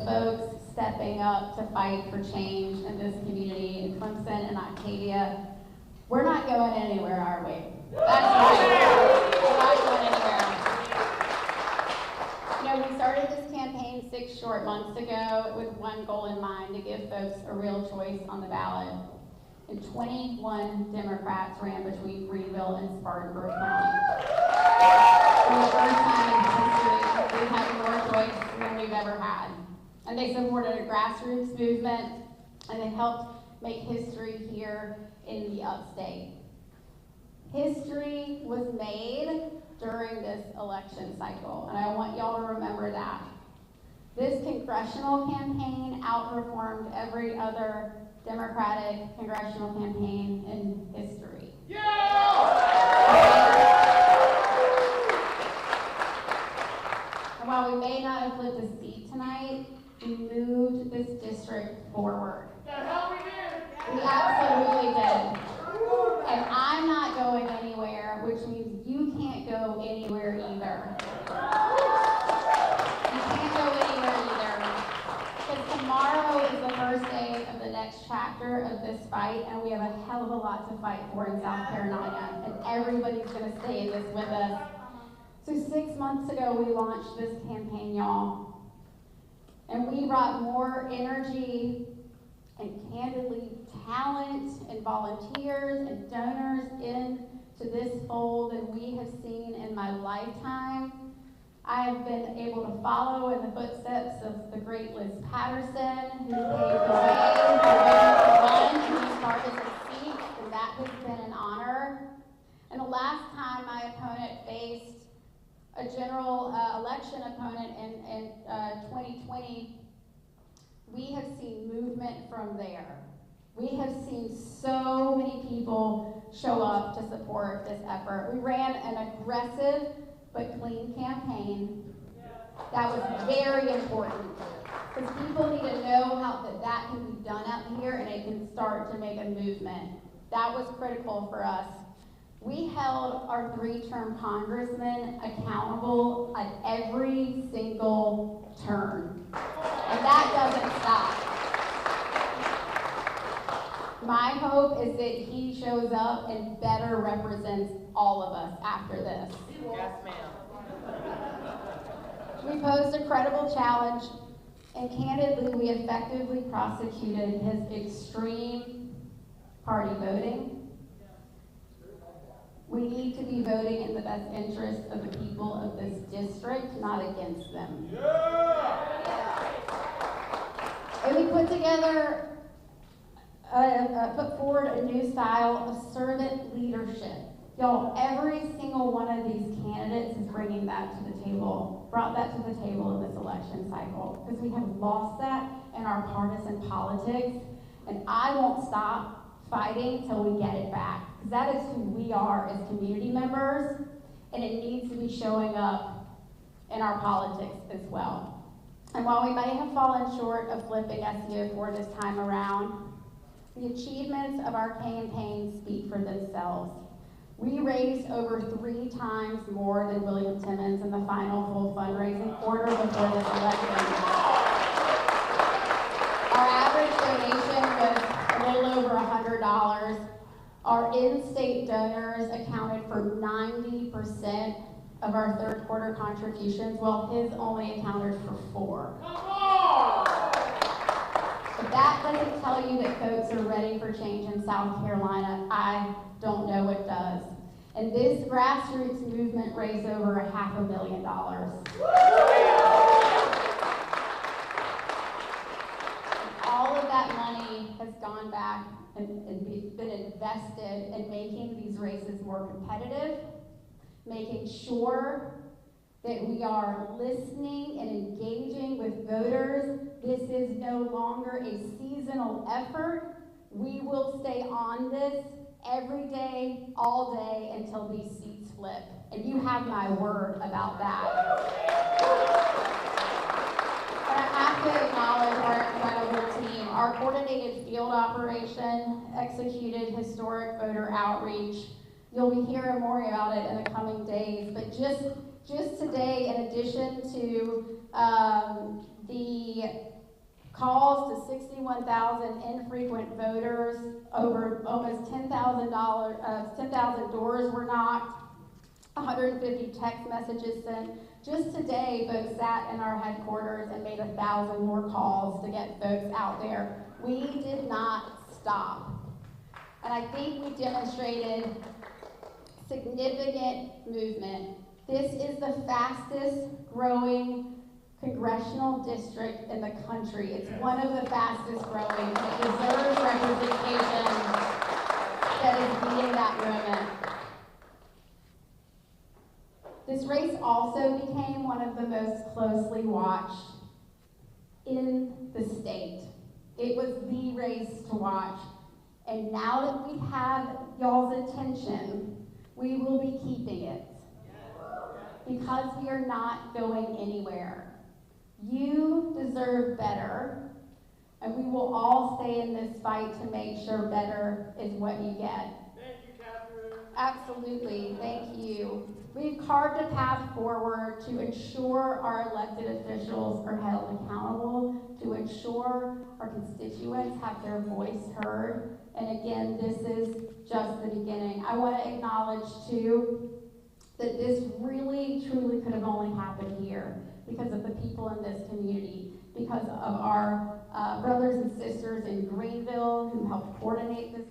folks stepping up to fight for change in this community in Clemson and Octavia. We're not going anywhere, are we? That's right. We're not going anywhere. You know, we started this campaign 6 short months ago with one goal in mind: to give folks a real choice on the ballot. And 21 Democrats ran between Greenville and Spartanburg County. For the first time in history, we've had more choice than we've ever had. And they supported a grassroots movement, and they helped make history here in the upstate. History was made during this election cycle, and I want y'all to remember that. This congressional campaign outperformed every other Democratic congressional campaign in history. Yeah! And while we may not have flipped a seat tonight, we moved this district forward. The hell we did! We absolutely did. And I'm not going anywhere, which means you can't go anywhere either. You can't go anywhere either. Because tomorrow is the first day of the next chapter of this fight, and we have a hell of a lot to fight for in South Carolina, and everybody's going to stay in this with us. So 6 months ago, we launched this campaign, y'all. And we brought more energy and, candidly, talent and volunteers and donors into this fold than we have seen in my lifetime. I have been able to follow in the footsteps of the great Liz Patterson, who paved the way for women to run in these partisan seats, and that has been an honor. And the last time my opponent faced a general election opponent in 2020, we have seen movement from there. We have seen so many people show up to support this effort. We ran an aggressive but clean campaign. That was very important, because people need to know how that can be done out here, and it can start to make a movement. That was critical for us. We held our 3-term congressmen accountable at every single turn, and that doesn't stop. My hope is that he shows up and better represents all of us after this. Yes, ma'am. We posed a credible challenge, and candidly, we effectively prosecuted his extreme party voting. We need to be voting in the best interest of the people of this district, not against them. Yeah! And we put together, put forward a new style of servant leadership. Y'all, every single one of these candidates is bringing that to the table, brought that to the table in this election cycle, because we have lost that in our partisan politics, and I won't stop fighting till we get it back, because that is who we are as community members, and it needs to be showing up in our politics as well. And while we may have fallen short of flipping SEO4 this time around, the achievements of our campaign speak for themselves. We raised over 3 times more than William Timmons in the final full fundraising quarter before this election. Our average donation was a little over $100. Our in-state donors accounted for 90% of our third quarter contributions, while his only accounted for 4%. If that doesn't tell you that folks are ready for change in South Carolina, I don't know what does. And this grassroots movement raised over $500,000. All of that money has gone back and been invested in making these races more competitive, making sure that we are listening and engaging with voters. This is no longer a seasonal effort. We will stay on this every day, all day, until these seats flip. And you have my word about that. And I have to acknowledge our incredible team. Our coordinated field operation executed historic voter outreach. You'll be hearing more about it in the coming days, but just today, in addition to the calls to 61,000 infrequent voters, over almost $10,000 doors were knocked, 150 text messages sent. Just today, folks sat in our headquarters and made 1,000 more calls to get folks out there. We did not stop. And I think we demonstrated significant movement. This is the fastest growing congressional district in the country. It's one of the fastest growing. It deserves representation that is meeting that movement. This race also became one of the most closely watched in the state. It was the race to watch. And now that we have y'all's attention, we will be keeping it. Because we are not going anywhere. You deserve better, and we will all stay in this fight to make sure better is what you get. Thank you, Kathryn. Absolutely, thank you. We've carved a path forward to ensure our elected officials are held accountable, to ensure our constituents have their voice heard. And again, this is just the beginning. I want to acknowledge too that this really, truly could have only happened here because of the people in this community, because of our brothers and sisters in Greenville who helped coordinate this